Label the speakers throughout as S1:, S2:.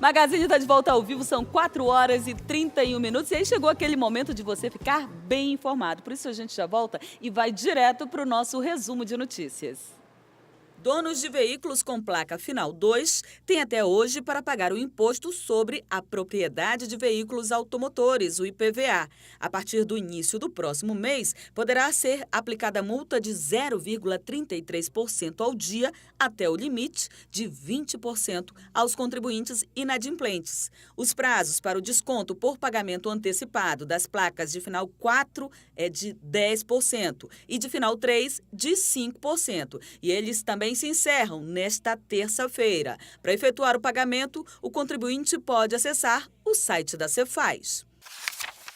S1: Magazine está de volta ao vivo, são 4h31. E aí chegou aquele momento de você ficar bem informado. Por isso a gente já volta e vai direto para o nosso resumo de notícias. Donos de veículos com placa final 2 têm até hoje para pagar o imposto sobre a propriedade de veículos automotores, o IPVA. A partir do início do próximo mês, poderá ser aplicada multa de 0,33% ao dia até o limite de 20% aos contribuintes inadimplentes. Os prazos para o desconto por pagamento antecipado das placas de final 4 é de 10% e de final 3 de 5%. E eles também se encerram nesta terça-feira. Para efetuar o pagamento, o contribuinte pode acessar o site da Cefaz.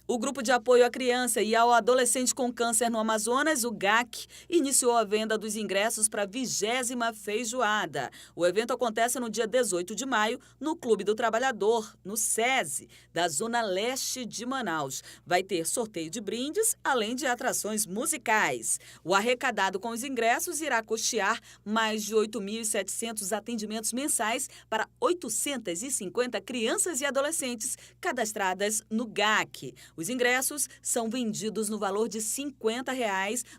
S1: O Grupo de Apoio à Criança e ao Adolescente com Câncer no Amazonas, o GAC, iniciou a venda dos ingressos para a 20ª feijoada. O evento acontece no dia 18 de maio, no Clube do Trabalhador, no SESI, da Zona Leste de Manaus. Vai ter sorteio de brindes, além de atrações musicais. O arrecadado com os ingressos irá custear mais de 8.700 atendimentos mensais para 850 crianças e adolescentes cadastradas no GAC. Os ingressos são vendidos no valor de R$ 50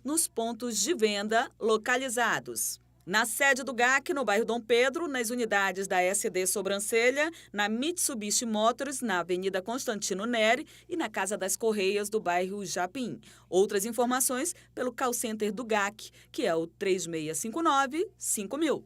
S1: nos pontos de venda localizados. Na sede do GAC, no bairro Dom Pedro, nas unidades da SD Sobrancelha, na Mitsubishi Motors, na Avenida Constantino Neri e na Casa das Correias do bairro Japim. Outras informações pelo call center do GAC, que é o 3659-5000.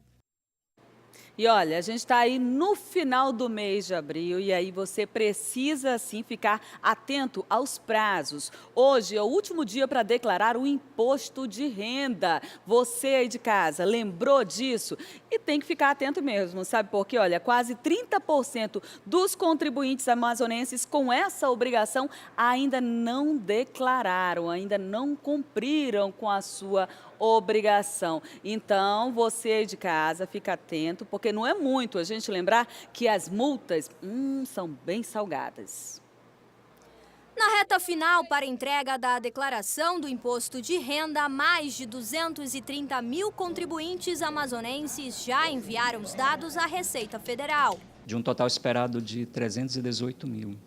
S1: E olha, a gente está aí no final do mês de abril e aí você precisa, sim, ficar atento aos prazos. Hoje é o último dia para declarar o imposto de renda. Você aí de casa lembrou disso? E tem que ficar atento mesmo, sabe? Porque, olha, quase 30% dos contribuintes amazonenses com essa obrigação ainda não declararam, ainda não cumpriram com a sua obrigação. Então, você aí de casa, fica atento, porque não é muito a gente lembrar que as multas são bem salgadas.
S2: Na reta final para entrega da declaração do imposto de renda, mais de 230 mil contribuintes amazonenses já enviaram os dados à Receita Federal.
S3: De um total esperado de 318 mil.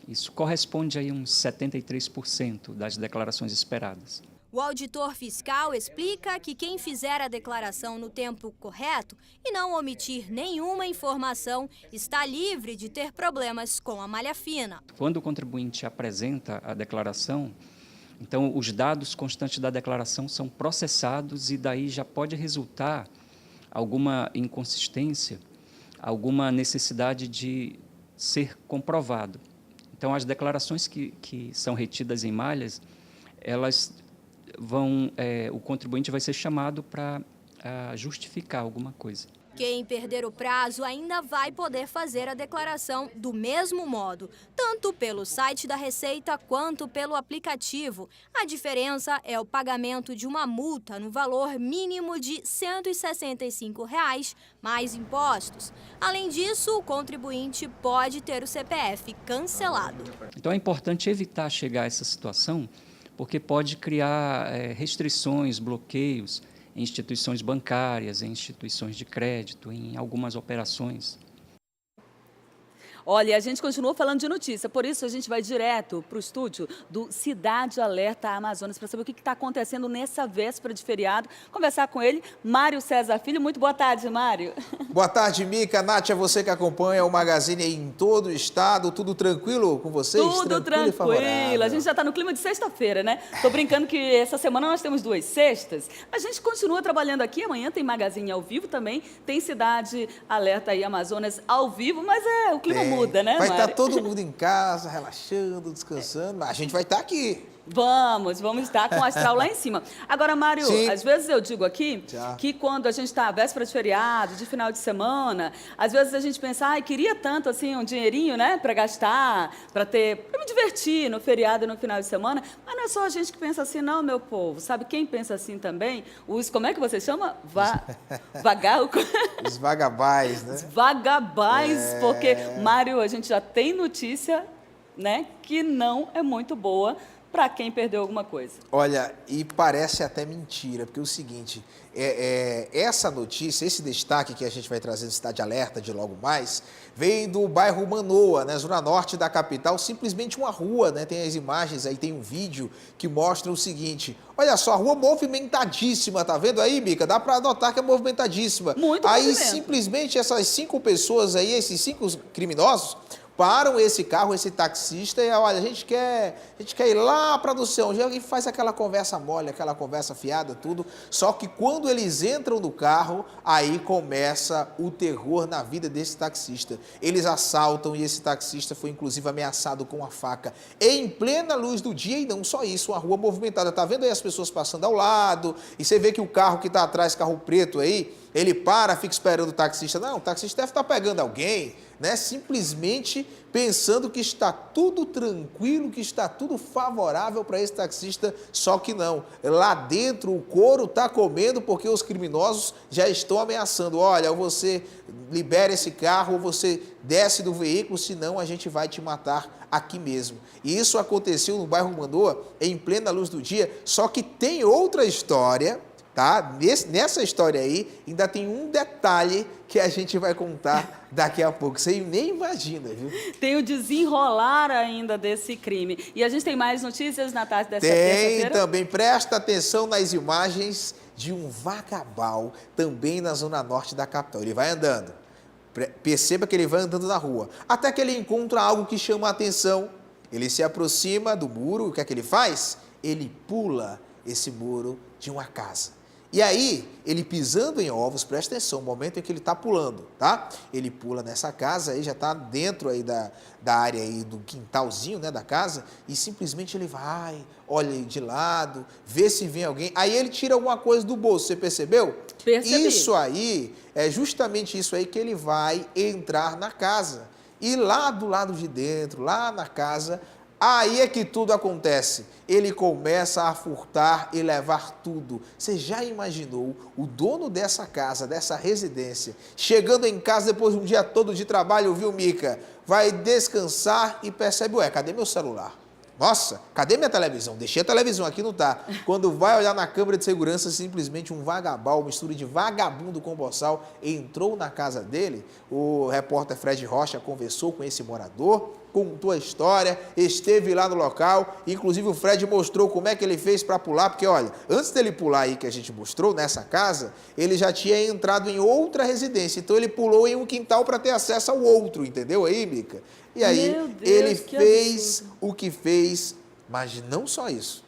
S3: Isso corresponde a uns 73% das declarações esperadas.
S2: O auditor fiscal explica que quem fizer a declaração no tempo correto e não omitir nenhuma informação está livre de ter problemas com a malha fina.
S3: Quando o contribuinte apresenta a declaração, então os dados constantes da declaração são processados e daí já pode resultar alguma inconsistência, alguma necessidade de ser comprovado. Então as declarações que são retidas em malhas, elas o contribuinte vai ser chamado para justificar alguma coisa.
S2: Quem perder o prazo ainda vai poder fazer a declaração do mesmo modo, tanto pelo site da Receita quanto pelo aplicativo. A diferença é o pagamento de uma multa no valor mínimo de R$ 165 mais impostos. Além disso, o contribuinte pode ter o CPF cancelado.
S3: Então é importante evitar chegar a essa situação, porque pode criar restrições, bloqueios em instituições bancárias, em instituições de crédito, em algumas operações.
S1: Olha, a gente continua falando de notícia, por isso a gente vai direto para o estúdio do Cidade Alerta Amazonas para saber o que está acontecendo nessa véspera de feriado. Conversar com ele, Mário César Filho. Muito boa tarde, Mário.
S4: Boa tarde, Mica. Nath, é você que acompanha o Magazine em todo o estado. Tudo tranquilo com vocês?
S1: Tudo tranquilo. A gente já está no clima de sexta-feira, né? Tô brincando que essa semana nós temos 2 sextas. A gente continua trabalhando aqui. Amanhã tem Magazine ao vivo também. Tem Cidade Alerta aí Amazonas ao vivo, mas o clima muda, né,
S4: vai
S1: Mário?
S4: estar todo mundo em casa, relaxando, descansando. A gente vai estar aqui.
S1: Vamos estar com o astral lá em cima. Agora, Mário,
S4: Sim.
S1: Às vezes eu digo aqui que quando a gente está à véspera de feriado, de final de semana, às vezes a gente pensa, queria tanto assim um dinheirinho, né, para gastar, para me divertir no feriado e no final de semana, mas não é só a gente que pensa assim, não, meu povo. Sabe quem pensa assim também? Como é que você chama?
S4: Os vagabais, né?
S1: Os vagabais, porque, Mário, a gente já tem notícia, né, que não é muito boa para quem perdeu alguma coisa.
S4: Olha, e parece até mentira, porque é o seguinte, essa notícia, esse destaque que a gente vai trazer no Cidade Alerta de logo mais, vem do bairro Manoa, né, zona norte da capital, simplesmente uma rua, né, tem as imagens aí, tem um vídeo que mostra o seguinte, olha só, a rua movimentadíssima, tá vendo aí, Mica? Dá para notar que é movimentadíssima.
S1: Muito
S4: aí
S1: movimento.
S4: simplesmente essas 5 pessoas aí, esses 5 criminosos, param esse carro, esse taxista, e olha, a gente quer ir lá para não sei onde, e faz aquela conversa mole, aquela conversa fiada, tudo. Só que quando eles entram no carro, aí começa o terror na vida desse taxista. Eles assaltam e esse taxista foi inclusive ameaçado com uma faca em plena luz do dia, e não só isso, uma rua movimentada. Tá vendo aí as pessoas passando ao lado, e você vê que o carro que está atrás, carro preto aí, ele para, fica esperando o taxista. Não, o taxista deve estar pegando alguém, né? Simplesmente pensando que está tudo tranquilo, que está tudo favorável para esse taxista, só que não. Lá dentro o couro está comendo porque os criminosos já estão ameaçando. Olha, ou você libera esse carro ou você desce do veículo, senão a gente vai te matar aqui mesmo. E isso aconteceu no bairro Manoa, em plena luz do dia, só que tem outra história. Tá? Nessa história aí, ainda tem um detalhe que a gente vai contar daqui a pouco. Você nem imagina, viu?
S1: Tem o desenrolar ainda desse crime. E a gente tem mais notícias na tarde dessa
S4: Tem
S1: terça-feira?
S4: também. Presta atenção nas imagens de um vagabal, também na zona norte da capital. Ele vai andando. Perceba que ele vai andando na rua. Até que ele encontra algo que chama a atenção. Ele se aproxima do muro. O que é que ele faz? Ele pula esse muro de uma casa. E aí, ele pisando em ovos, presta atenção, o momento em que ele está pulando, tá? Ele pula nessa casa, aí já está dentro aí da área aí do quintalzinho, né, da casa, e simplesmente ele vai, olha de lado, vê se vem alguém, aí ele tira alguma coisa do bolso, você percebeu?
S1: Percebi.
S4: Isso aí, é justamente isso aí que ele vai entrar na casa. E lá do lado de dentro, lá na casa, aí é que tudo acontece. Ele começa a furtar e levar tudo. Você já imaginou o dono dessa casa, dessa residência, chegando em casa depois de um dia todo de trabalho, viu, Mica? Vai descansar e percebe, ué, cadê meu celular? Nossa, cadê minha televisão? Deixei a televisão aqui, não tá. Quando vai olhar na câmera de segurança, simplesmente um vagabal, mistura de vagabundo com boçal, entrou na casa dele. O repórter Fred Rocha conversou com esse morador, contou a história, esteve lá no local, inclusive o Fred mostrou como é que ele fez para pular, porque olha, antes dele pular aí que a gente mostrou, nessa casa, ele já tinha entrado em outra residência, então ele pulou em um quintal para ter acesso ao outro, entendeu aí, Mica? E aí
S1: Meu Deus,
S4: ele
S1: que
S4: fez
S1: absurdo.
S4: o que fez, mas não só isso.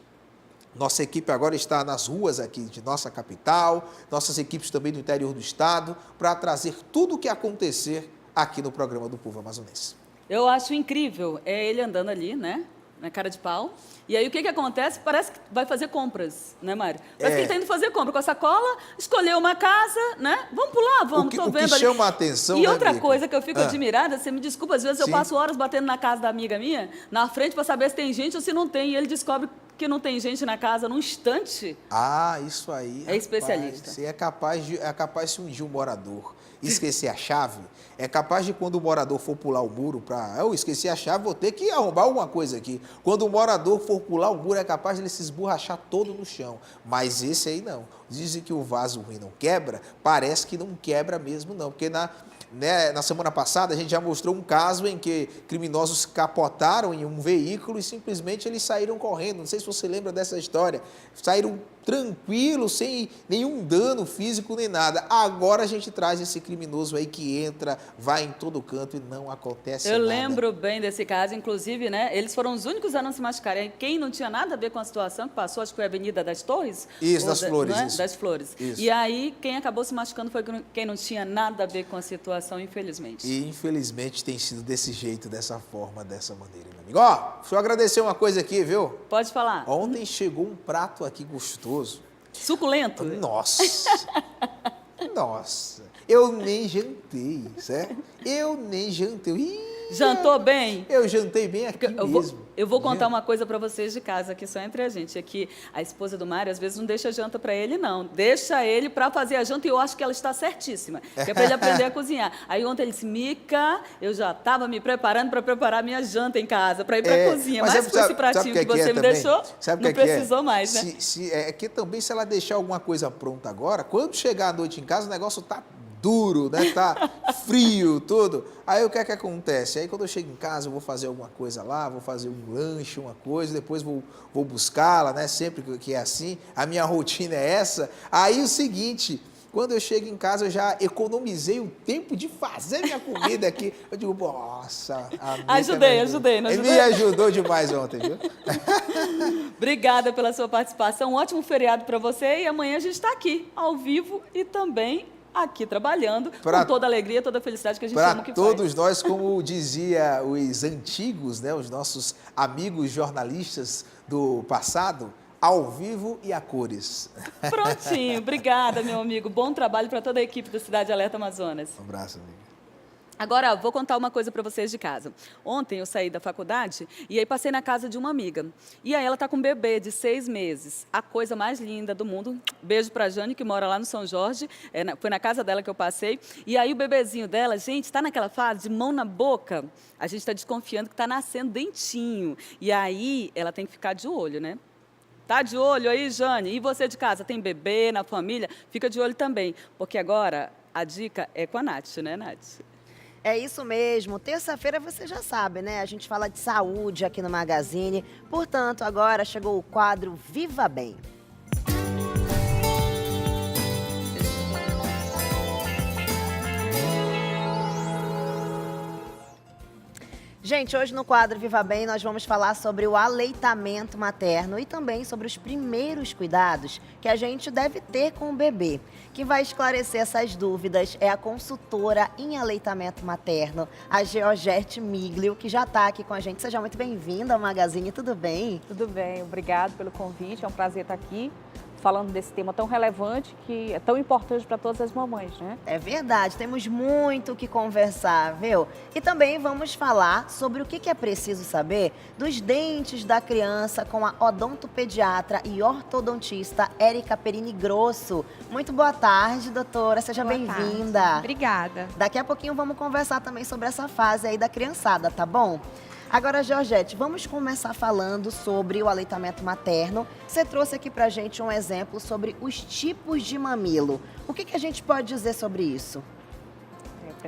S4: Nossa equipe agora está nas ruas aqui de nossa capital, nossas equipes também do interior do estado, para trazer tudo o que acontecer aqui no programa do Povo Amazonense.
S1: Eu acho incrível, é ele andando ali, né, na cara de pau. E aí o que acontece? Parece que vai fazer compras, né, Mário? Parece que ele está indo fazer compra com a sacola, escolheu uma casa, né? Vamos pular, vamos, tô vendo
S4: O que
S1: ali.
S4: chama a atenção,
S1: E
S4: né,
S1: outra
S4: Mica?
S1: coisa que eu fico admirada, você me desculpa, às vezes eu
S4: Sim.
S1: passo horas batendo na casa da amiga minha, na frente, para saber se tem gente ou se não tem. E ele descobre que não tem gente na casa num instante.
S4: Ah, isso aí.
S1: É especialista.
S4: Você é capaz de se ungir um morador, esquecer a chave. É capaz de, quando o morador for pular o muro para... Eu esqueci a chave, vou ter que arrombar alguma coisa aqui. Quando o morador for pular o muro, é capaz de ele se esborrachar todo no chão. Mas esse aí não. Dizem que o vaso ruim não quebra, parece que não quebra mesmo não. Porque na semana passada a gente já mostrou um caso em que criminosos capotaram em um veículo e simplesmente eles saíram correndo. Não sei se você lembra dessa história. Saíram tranquilos, sem nenhum dano físico nem nada. Agora a gente traz esse criminoso aí que entra, vai em todo canto e não acontece nada.
S1: Eu lembro bem desse caso, inclusive, né? Eles foram os únicos a não se machucarem. Quem não tinha nada a ver com a situação, que passou, acho que foi a Avenida das Torres?
S4: Isso, das Flores,
S1: não é?
S4: isso.
S1: Das Flores.
S4: Isso.
S1: E aí, quem acabou se machucando foi quem não tinha nada a ver com a situação, infelizmente.
S4: E infelizmente tem sido desse jeito, dessa forma, dessa maneira, meu amigo. Ó, deixa eu agradecer uma coisa aqui, viu?
S1: Pode falar.
S4: Ontem chegou um prato aqui gostoso.
S1: Suculento?
S4: Nossa! Nossa! Eu nem jantei, certo? Eu nem jantei. Ih,
S1: Jantou bem?
S4: eu jantei bem aqui mesmo.
S1: Eu vou contar uma coisa para vocês de casa, aqui só entre a gente. É que a esposa do Mário, às vezes, não deixa janta para ele, não. Deixa ele para fazer a janta e eu acho que ela está certíssima. Que é para ele aprender a cozinhar. Aí ontem ele disse, Mica, eu já estava me preparando para preparar minha janta em casa, para ir para a cozinha. Mas com esse pratinho que você me deixou, não precisou mais, né?
S4: É que também, se ela deixar alguma coisa pronta agora, quando chegar à noite em casa, o negócio tá duro, né? Tá frio, tudo. Aí o que é que acontece? Aí quando eu chego em casa, eu vou fazer alguma coisa lá, vou fazer um lanche, uma coisa, depois vou buscá-la, né? Sempre que é assim. A minha rotina é essa. Aí o seguinte, quando eu chego em casa, eu já economizei o tempo de fazer minha comida aqui. Eu digo, nossa,
S1: ajudei.
S4: Ele me ajudou demais ontem, viu?
S1: Obrigada pela sua participação. Um ótimo feriado para você e amanhã a gente está aqui, ao vivo e também aqui trabalhando com toda a alegria, toda a felicidade que a gente ama que faz.
S4: Para todos nós, como dizia os antigos, né, os nossos amigos jornalistas do passado, ao vivo e a cores.
S1: Prontinho. Obrigada, meu amigo. Bom trabalho para toda a equipe do Cidade Alerta Amazonas.
S4: Um abraço, amiga.
S1: Agora, vou contar uma coisa para vocês de casa. Ontem eu saí da faculdade e aí passei na casa de uma amiga. E aí ela está com um bebê de 6 meses. A coisa mais linda do mundo. Beijo para a Jane, que mora lá no São Jorge. Foi na casa dela que eu passei. E aí o bebezinho dela, gente, está naquela fase de mão na boca. A gente está desconfiando que está nascendo dentinho. E aí ela tem que ficar de olho, né? Tá de olho aí, Jane? E você de casa, tem bebê na família? Fica de olho também. Porque agora a dica é com a Nath, né, Nath?
S5: É isso mesmo. Terça-feira você já sabe, né? A gente fala de saúde aqui no Magazine. Portanto, agora chegou o quadro Viva Bem. Gente, hoje no quadro Viva Bem nós vamos falar sobre o aleitamento materno e também sobre os primeiros cuidados que a gente deve ter com o bebê. Quem vai esclarecer essas dúvidas é a consultora em aleitamento materno, a Georgette Miglio, que já está aqui com a gente. Seja muito bem-vinda ao Magazine, tudo bem?
S6: Tudo bem, obrigado pelo convite, é um prazer estar aqui falando desse tema tão relevante, que é tão importante para todas as mamães, né?
S5: É verdade, temos muito o que conversar, viu? E também vamos falar sobre o que é preciso saber dos dentes da criança com a odontopediatra e ortodontista Érica Perini Grosso. Muito boa tarde, doutora, seja bem-vinda.
S7: Obrigada.
S5: Daqui a pouquinho vamos conversar também sobre essa fase aí da criançada, tá bom? Agora, Georgette, vamos começar falando sobre o aleitamento materno. Você trouxe aqui pra gente um exemplo sobre os tipos de mamilo. O que a gente pode dizer sobre isso?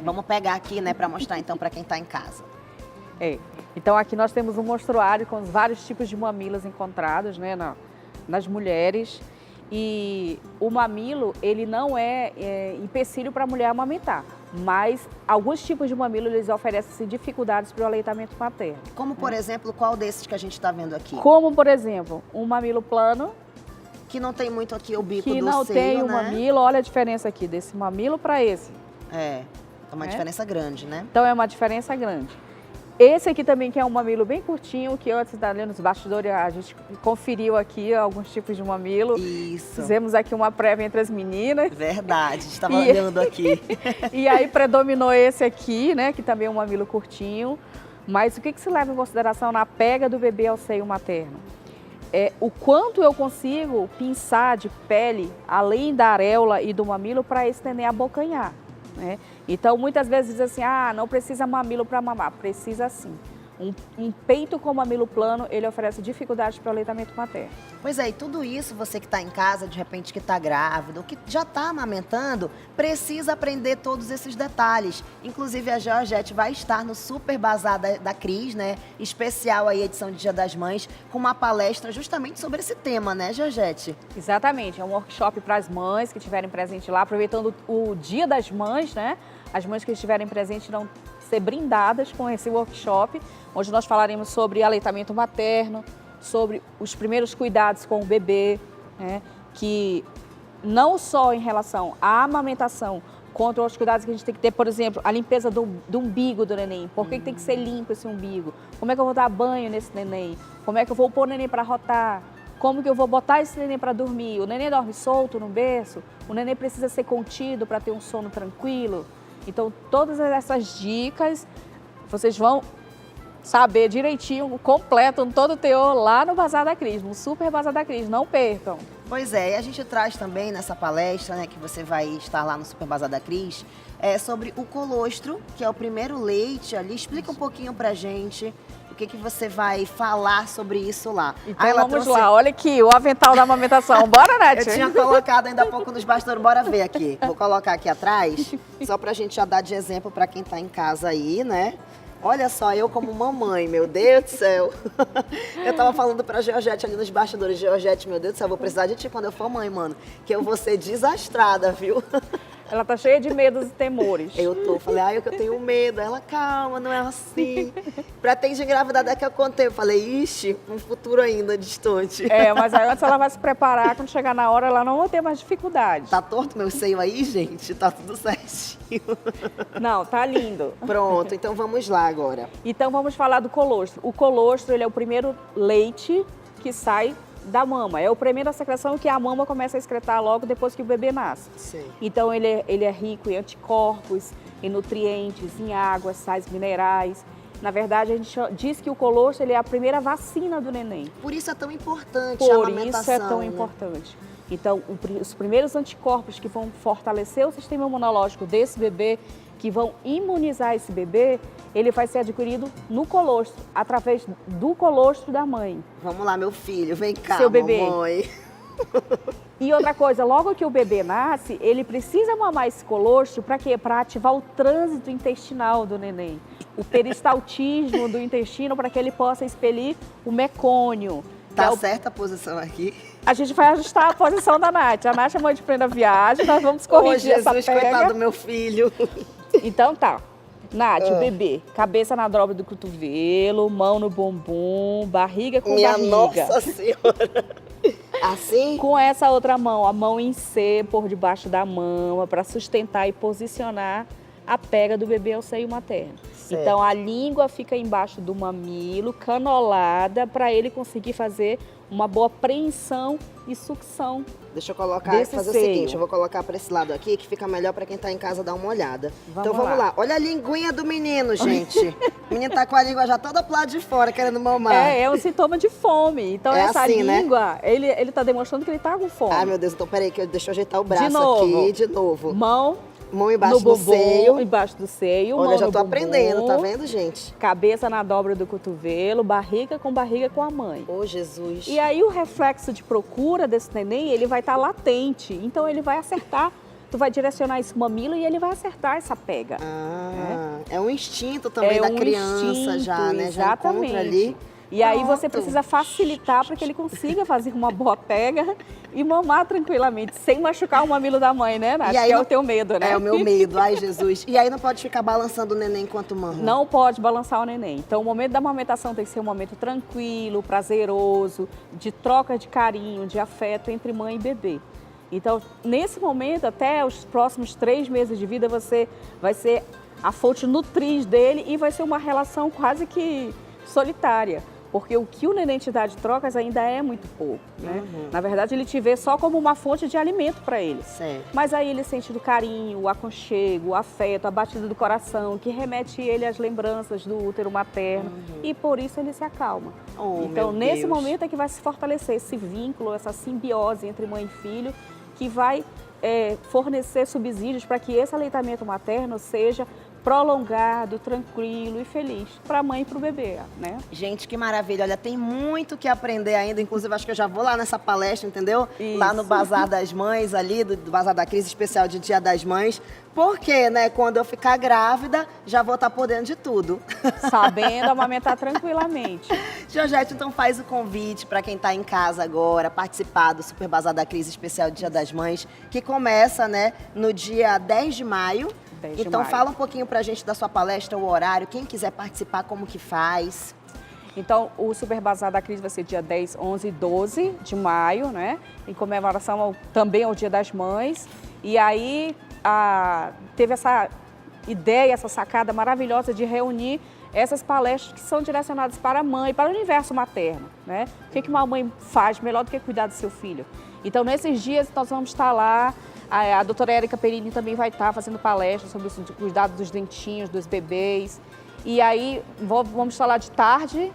S5: Vamos pegar aqui, né, para mostrar então para quem está em casa.
S6: Então aqui nós temos um mostruário com os vários tipos de mamilos encontrados, né, nas mulheres. E o mamilo, ele não é empecilho para a mulher amamentar, mas alguns tipos de mamilo, eles oferecem dificuldades para o aleitamento materno.
S5: Como, por exemplo, qual desses que a gente está vendo aqui?
S6: Como, por exemplo, um mamilo plano.
S5: Que não tem muito aqui o bico do seio,
S6: que não tem o
S5: né?
S6: mamilo, olha a diferença aqui, desse mamilo para esse.
S5: É uma diferença grande, né?
S6: Então é uma diferença grande. Esse aqui também, que é um mamilo bem curtinho, que antes ali nos bastidores a gente conferiu aqui alguns tipos de mamilo.
S5: Isso.
S6: Fizemos aqui uma prévia entre as meninas.
S5: Verdade, estava olhando aqui.
S6: E aí predominou esse aqui, né, que também é um mamilo curtinho. Mas o que se leva em consideração na pega do bebê ao seio materno? É o quanto eu consigo pinçar de pele, além da areola e do mamilo, para esse neném abocanhar, né? Então, muitas vezes diz assim, não precisa mamilo para mamar. Precisa sim. Um peito com mamilo plano, ele oferece dificuldades para o aleitamento materno.
S5: Pois é, e tudo isso, você que está em casa, de repente que está grávida, ou que já está amamentando, precisa aprender todos esses detalhes. Inclusive, a Georgette vai estar no Super Bazar da Cris, né? Especial aí, edição de Dia das Mães, com uma palestra justamente sobre esse tema, né, Georgette?
S6: Exatamente, é um workshop para as mães que estiverem presentes lá, aproveitando o Dia das Mães, né? As mães que estiverem presentes irão ser brindadas com esse workshop, onde nós falaremos sobre aleitamento materno, sobre os primeiros cuidados com o bebê, né? Que não só em relação à amamentação, contra os cuidados que a gente tem que ter, por exemplo, a limpeza do umbigo do neném. Por que tem que ser limpo esse umbigo? Como é que eu vou dar banho nesse neném? Como é que eu vou pôr o neném para rotar? Como que eu vou botar esse neném para dormir? O neném dorme solto no berço? O neném precisa ser contido para ter um sono tranquilo? Então, todas essas dicas vocês vão saber direitinho, completo, todo o teor lá no Bazar da Cris, no Super Bazar da Cris. Não percam.
S5: Pois é, e a gente traz também nessa palestra, né, que você vai estar lá no Super Bazar da Cris, sobre o colostro, que é o primeiro leite ali. Explica um pouquinho pra gente o que você vai falar sobre isso lá.
S6: Então vamos lá, olha aqui, o avental da amamentação. Bora, Nath?
S5: Eu tinha colocado ainda há pouco nos bastidores, bora ver aqui. Vou colocar aqui atrás, só pra gente já dar de exemplo pra quem tá em casa aí, né? Olha só, eu como mamãe, meu Deus do céu. Eu tava falando pra Georgette ali nos bastidores. Georgette, meu Deus do céu, vou precisar de ti quando eu for mãe, mano. Que eu vou ser desastrada, viu?
S6: Ela tá cheia de medos e temores.
S5: Falei, eu tenho medo. Ela, calma, não é assim. Pretende engravidar daqui a quanto tempo? Eu falei, ixi, um futuro ainda distante.
S6: Mas aí antes ela vai se preparar, quando chegar na hora ela não vai ter mais dificuldade.
S5: Tá torto meu seio aí, gente? Tá tudo certinho.
S6: Não, tá lindo.
S5: Pronto, então vamos lá agora.
S6: Então vamos falar do colostro. O colostro, ele é o primeiro leite que sai da mama. É a primeira secreção que a mama começa a excretar logo depois que o bebê nasce.
S5: Sim.
S6: Então ele é rico em anticorpos, em nutrientes, em água, sais minerais. Na verdade, a gente diz que o colostro ele é a primeira vacina do neném.
S5: Por isso é tão importante a amamentação.
S6: Por isso é tão importante. Então, os primeiros anticorpos que vão fortalecer o sistema imunológico desse bebê, que vão imunizar esse bebê, ele vai ser adquirido no colostro, através do colostro da mãe.
S5: Vamos lá, meu filho, vem cá,
S6: seu bebê.
S5: Mamãe.
S6: E outra coisa, logo que o bebê nasce, ele precisa mamar esse colostro para quê? Para ativar o trânsito intestinal do neném. O peristaltismo do intestino, para que ele possa expelir o mecônio.
S5: Tá certa a posição aqui?
S6: A gente vai ajustar a posição da Nath. A Nath é mãe de plena viagem, nós vamos corrigir essa pega.
S5: Coitado do meu filho.
S6: Então tá. Nath, o bebê, cabeça na dobra do cotovelo, mão no bumbum, barriga com
S5: Minha
S6: barriga.
S5: Nossa Senhora! Assim?
S6: Com essa outra mão, a mão em C por debaixo da mama, para sustentar e posicionar a pega do bebê ao seio materno.
S5: Certo.
S6: Então a língua fica embaixo do mamilo, canolada, para ele conseguir fazer uma boa preensão e sucção.
S5: Deixa eu colocar,
S6: desse
S5: fazer
S6: seio.
S5: o seguinte, eu vou colocar para esse lado aqui, que fica melhor para quem tá em casa dar uma olhada.
S6: Vamos
S5: Vamos lá. Olha a linguinha do menino, gente. O menino tá com a língua já toda pro lado de fora, querendo mamar.
S6: É um sintoma de fome. Então essa
S5: assim,
S6: língua, né? ele tá demonstrando que ele tá com fome.
S5: Ai, meu Deus, então peraí, deixa eu ajeitar o braço
S6: De novo.
S5: aqui, de novo.
S6: Mão
S5: embaixo
S6: no
S5: do
S6: bumbum,
S5: seio.
S6: embaixo do seio,
S5: Olha,
S6: mão
S5: já
S6: no
S5: tô
S6: bumbum,
S5: aprendendo, tá vendo, gente?
S6: Cabeça na dobra do cotovelo, barriga com a mãe.
S5: Ô, Jesus.
S6: E aí o reflexo de procura desse neném, ele vai estar latente. Então ele vai acertar, tu vai direcionar esse mamilo e ele vai acertar essa pega.
S5: É um instinto também da criança
S6: instinto,
S5: já, né?
S6: Exatamente.
S5: Já encontra ali.
S6: E aí você
S5: Pronto.
S6: precisa facilitar para que ele consiga fazer uma boa pega e mamar tranquilamente, sem machucar o mamilo da mãe, né, Nath?
S5: E aí
S6: que é
S5: não-
S6: o teu medo, né?
S5: É o meu medo, ai Jesus. E aí não pode ficar balançando o neném enquanto mama.
S6: Não pode balançar o neném. Então, o momento da amamentação tem que ser um momento tranquilo, prazeroso, de troca de carinho, de afeto entre mãe e bebê. Então, nesse momento, até os próximos 3 meses de vida, você vai ser a fonte nutriz dele e vai ser uma relação quase que solitária. Porque o que o neném te dá de trocas ainda é muito pouco, né? Na verdade, ele te vê só como uma fonte de alimento para ele.
S5: Certo.
S6: Mas aí ele sente do carinho, o aconchego, o afeto, a batida do coração, que remete ele às lembranças do útero materno. E por isso ele se acalma.
S5: Oh,
S6: Então,
S5: meu
S6: nesse
S5: Deus.
S6: momento é que vai se fortalecer esse vínculo, essa simbiose entre mãe e filho, que vai fornecer subsídios para que esse aleitamento materno seja prolongado, tranquilo e feliz para a mãe e para o bebê, né?
S5: Gente, que maravilha. Olha, tem muito que aprender ainda. Inclusive, acho que eu já vou lá nessa palestra, entendeu?
S6: Isso.
S5: Lá no Bazar das Mães, ali, do Bazar da Cris especial de Dia das Mães. Porque, né, quando eu ficar grávida, já vou estar por dentro de tudo.
S6: Sabendo amamentar tranquilamente.
S5: Georgette, então faz o convite para quem está em casa agora, participar do Super Bazar da Cris especial de Dia das Mães, que começa, né, no dia 10 de maio.
S6: 10 de
S5: Então
S6: maio.
S5: fala um pouquinho pra gente da sua palestra, o horário, quem quiser participar, como que faz.
S6: Então, o Super Bazar da Cris vai ser dia 10, 11 e 12 de maio, né? Em comemoração também ao Dia das Mães. E aí, teve essa ideia, essa sacada maravilhosa de reunir essas palestras que são direcionadas para a mãe, para o universo materno, né? O que uma mãe faz melhor do que cuidar do seu filho? Então, nesses dias, nós vamos estar lá. A doutora Érica Perini também vai estar fazendo palestras sobre o cuidado dos dentinhos, dos bebês. E aí, vamos falar de tarde,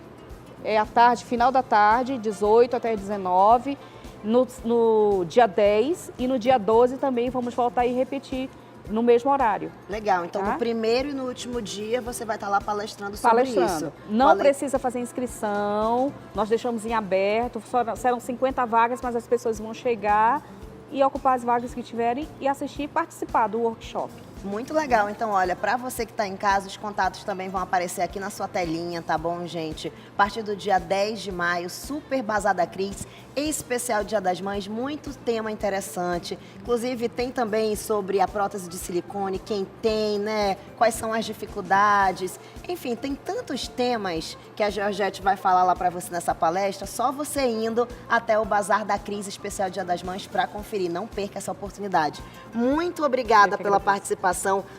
S6: é a tarde, final da tarde, 18 até 19, no dia 10 e no dia 12 também vamos voltar e repetir no mesmo horário.
S5: Legal, então
S6: Tá?
S5: no primeiro e no último dia você vai estar lá palestrando sobre isso.
S6: Não precisa fazer inscrição, nós deixamos em aberto, serão 50 vagas, mas as pessoas vão chegar e ocupar as vagas que tiverem e assistir e participar do workshop.
S5: Muito legal. Então, olha, para você que está em casa, os contatos também vão aparecer aqui na sua telinha, tá bom, gente? A partir do dia 10 de maio, Super Bazar da Cris, especial Dia das Mães, muito tema interessante. Inclusive, tem também sobre a prótese de silicone, quem tem, né? Quais são as dificuldades. Enfim, tem tantos temas que a Georgette vai falar lá para você nessa palestra, só você indo até o Bazar da Cris, especial Dia das Mães, para conferir. Não perca essa oportunidade. Muito obrigada pela participação.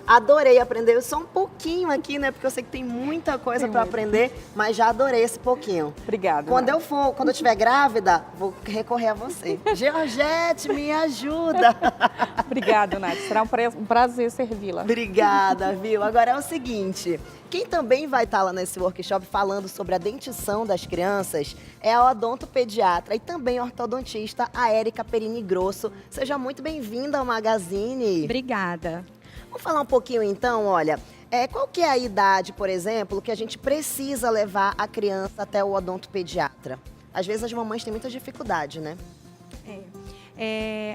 S5: Adorei aprender só um pouquinho aqui, né? Porque eu sei que tem muita coisa para aprender, mas já adorei esse pouquinho.
S6: Obrigada.
S5: Quando eu estiver grávida, vou recorrer a você. Georgette, me ajuda.
S6: Obrigada, Nath. Será um prazer servi-la.
S5: Obrigada, viu? Agora é o seguinte, quem também vai estar lá nesse workshop falando sobre a dentição das crianças é a odontopediatra e também ortodontista, a Érica Perini Grosso. Seja muito bem-vinda ao Magazine.
S7: Obrigada.
S5: Vamos falar um pouquinho então, olha, qual que é a idade, por exemplo, que a gente precisa levar a criança até o odontopediatra? Às vezes as mamães têm muita dificuldade, né?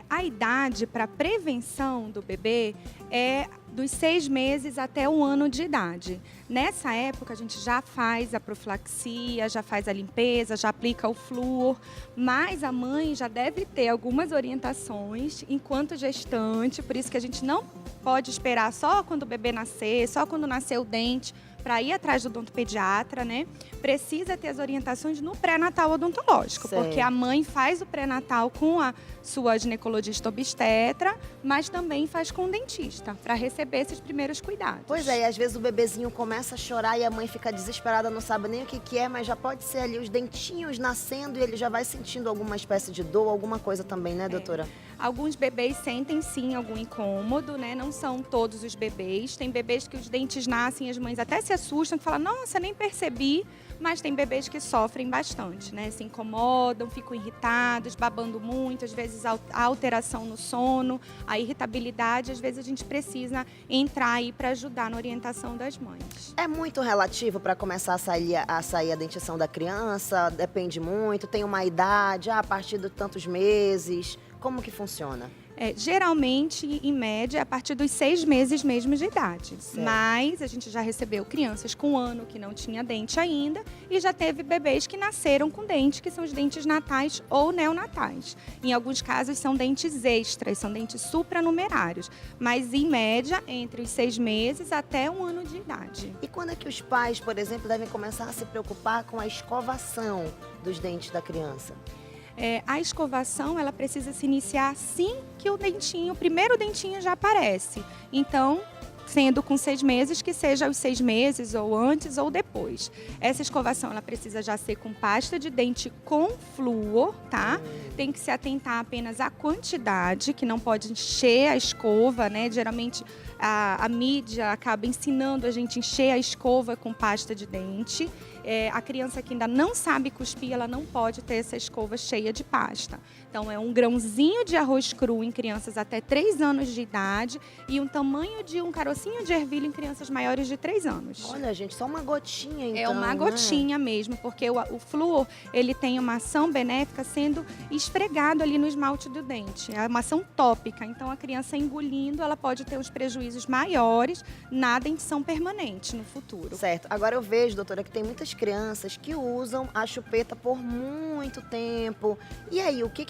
S7: A idade para prevenção do bebê é dos 6 meses até 1 ano de idade. Nessa época, a gente já faz a profilaxia, já faz a limpeza, já aplica o flúor, mas a mãe já deve ter algumas orientações enquanto gestante, por isso que a gente não pode esperar só quando o bebê nascer, só quando nascer o dente, para ir atrás do odontopediatra, né? Precisa ter as orientações no pré-natal odontológico,
S5: Certo.
S7: porque a mãe faz o pré-natal com a sua ginecologista obstetra, mas também faz com o dentista, para receber esses primeiros cuidados.
S5: Pois é, e às vezes o bebezinho começa a chorar e a mãe fica desesperada, não sabe nem o que é, mas já pode ser ali os dentinhos nascendo e ele já vai sentindo alguma espécie de dor, alguma coisa também, né, doutora?
S7: Alguns bebês sentem sim algum incômodo, né? Não são todos os bebês. Tem bebês que os dentes nascem, as mães até se assustam, que falam, nossa, nem percebi. Mas tem bebês que sofrem bastante, né? Se incomodam, ficam irritados, babando muito, às vezes a alteração no sono, a irritabilidade, às vezes a gente precisa entrar aí para ajudar na orientação das mães.
S5: É muito relativo para começar a sair a dentição da criança? Depende muito? Tem uma idade, a partir de tantos meses? Como que funciona?
S7: Geralmente, em média, a partir dos 6 meses mesmo de idade.
S5: Certo.
S7: Mas a gente já recebeu crianças com 1 ano que não tinha dente ainda e já teve bebês que nasceram com dente, que são os dentes natais ou neonatais. Em alguns casos são dentes extras, são dentes supranumerários. Mas, em média, entre os 6 meses até 1 ano de idade.
S5: E quando é que os pais, por exemplo, devem começar a se preocupar com a escovação dos dentes da criança?
S7: A escovação, ela precisa se iniciar assim que o primeiro dentinho já aparece. Então, sendo com 6 meses, que seja aos 6 meses, ou antes ou depois. Essa escovação, ela precisa já ser com pasta de dente com flúor, tá? Tem que se atentar apenas à quantidade, que não pode encher a escova, né? Geralmente, a mídia acaba ensinando a gente a encher a escova com pasta de dente. A criança que ainda não sabe cuspir, ela não pode ter essa escova cheia de pasta. Então, é um grãozinho de arroz cru em crianças até 3 anos de idade e um tamanho de um carocinho de ervilha em crianças maiores de 3 anos.
S5: Olha, gente, só uma gotinha, então,
S7: É uma gotinha mesmo, porque o flúor, ele tem uma ação benéfica sendo esfregado ali no esmalte do dente. É uma ação tópica, então a criança engolindo, ela pode ter os prejuízos maiores na dentição permanente no futuro.
S5: Certo. Agora eu vejo, doutora, que tem muitas crianças que usam a chupeta por muito tempo. E aí, o que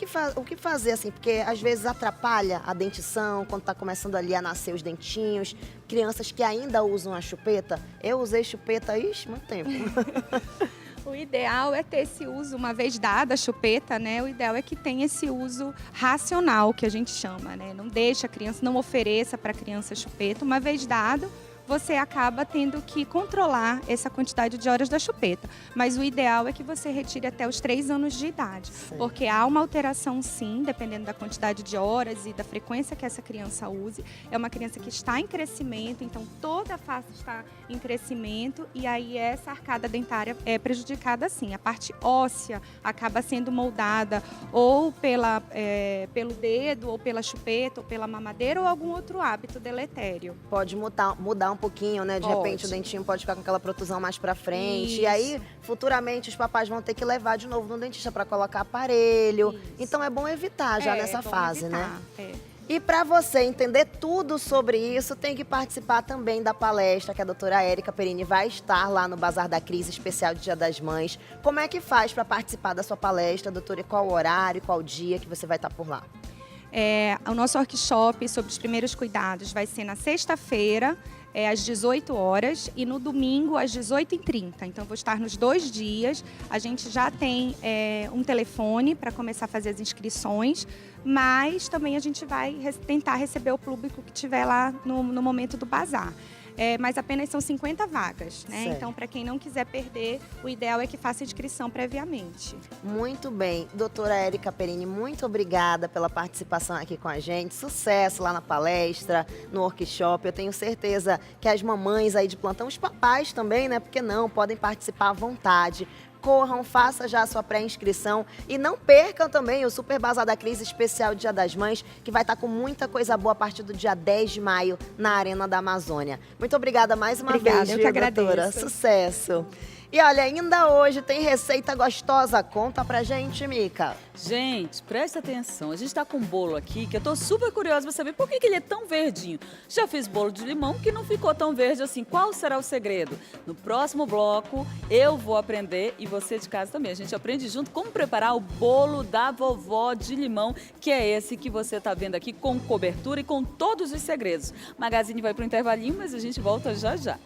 S5: fazer assim? Porque às vezes atrapalha a dentição, quando está começando ali a nascer os dentinhos. Crianças que ainda usam a chupeta. Eu usei chupeta, muito tempo.
S7: O ideal é ter esse uso, uma vez dada a chupeta, né? O ideal é que tenha esse uso racional, que a gente chama, né? Não deixa a criança, não ofereça para a criança chupeta. Uma vez dado, você acaba tendo que controlar essa quantidade de horas da chupeta. Mas o ideal é que você retire até os 3 anos de idade, porque há uma alteração sim, dependendo da quantidade de horas e da frequência que essa criança use. É uma criança que está em crescimento, então toda a face está em crescimento e aí essa arcada dentária é prejudicada sim. A parte óssea acaba sendo moldada ou pelo dedo, ou pela chupeta, ou pela mamadeira, ou algum outro hábito deletério.
S5: Pode mudar um pouquinho, né? De repente
S7: Pode.
S5: o dentinho pode ficar com aquela protusão mais pra frente.
S7: Isso.
S5: E aí, futuramente, os papais vão ter que levar de novo no dentista para colocar aparelho.
S7: Isso.
S5: Então é bom evitar já nessa
S7: é bom
S5: fase,
S7: evitar,
S5: né?
S7: é.
S5: E para você entender tudo sobre isso, tem que participar também da palestra que a doutora Érica Perini vai estar lá no Bazar da Cris, especial de Dia das Mães. Como é que faz para participar da sua palestra, doutora? E qual o horário, qual dia que você vai estar por lá?
S7: O nosso workshop sobre os primeiros cuidados vai ser na sexta-feira, às 18 horas, e no domingo, às 18h30. Então, eu vou estar nos 2 dias. A gente já tem um telefone para começar a fazer as inscrições, mas também a gente vai tentar receber o público que estiver lá no momento do bazar. Mas apenas são 50 vagas, né?
S5: Certo.
S7: Então, para quem não quiser perder, o ideal é que faça inscrição previamente.
S5: Muito bem. Doutora Érica Perini, muito obrigada pela participação aqui com a gente. Sucesso lá na palestra, no workshop. Eu tenho certeza que as mamães aí de plantão, os papais também, né? Porque não, podem participar à vontade. Corram, faça já a sua pré-inscrição e não percam também o Super Bazar da Cris especial Dia das Mães, que vai estar com muita coisa boa a partir do dia 10 de maio na Arena da Amazônia. Muito obrigada mais uma
S7: Obrigada,
S5: vez,
S7: eu
S5: viu,
S7: que
S5: doutora?
S7: agradeço.
S5: Sucesso! E olha, ainda hoje tem receita gostosa. Conta pra gente, Mica.
S1: Gente, presta atenção. A gente está com um bolo aqui que eu tô super curiosa para saber por que ele é tão verdinho. Já fiz bolo de limão que não ficou tão verde assim. Qual será o segredo? No próximo bloco eu vou aprender e você de casa também. A gente aprende junto como preparar o bolo da vovó de limão, que é esse que você tá vendo aqui com cobertura e com todos os segredos. Magazine vai pro intervalinho, mas a gente volta já já.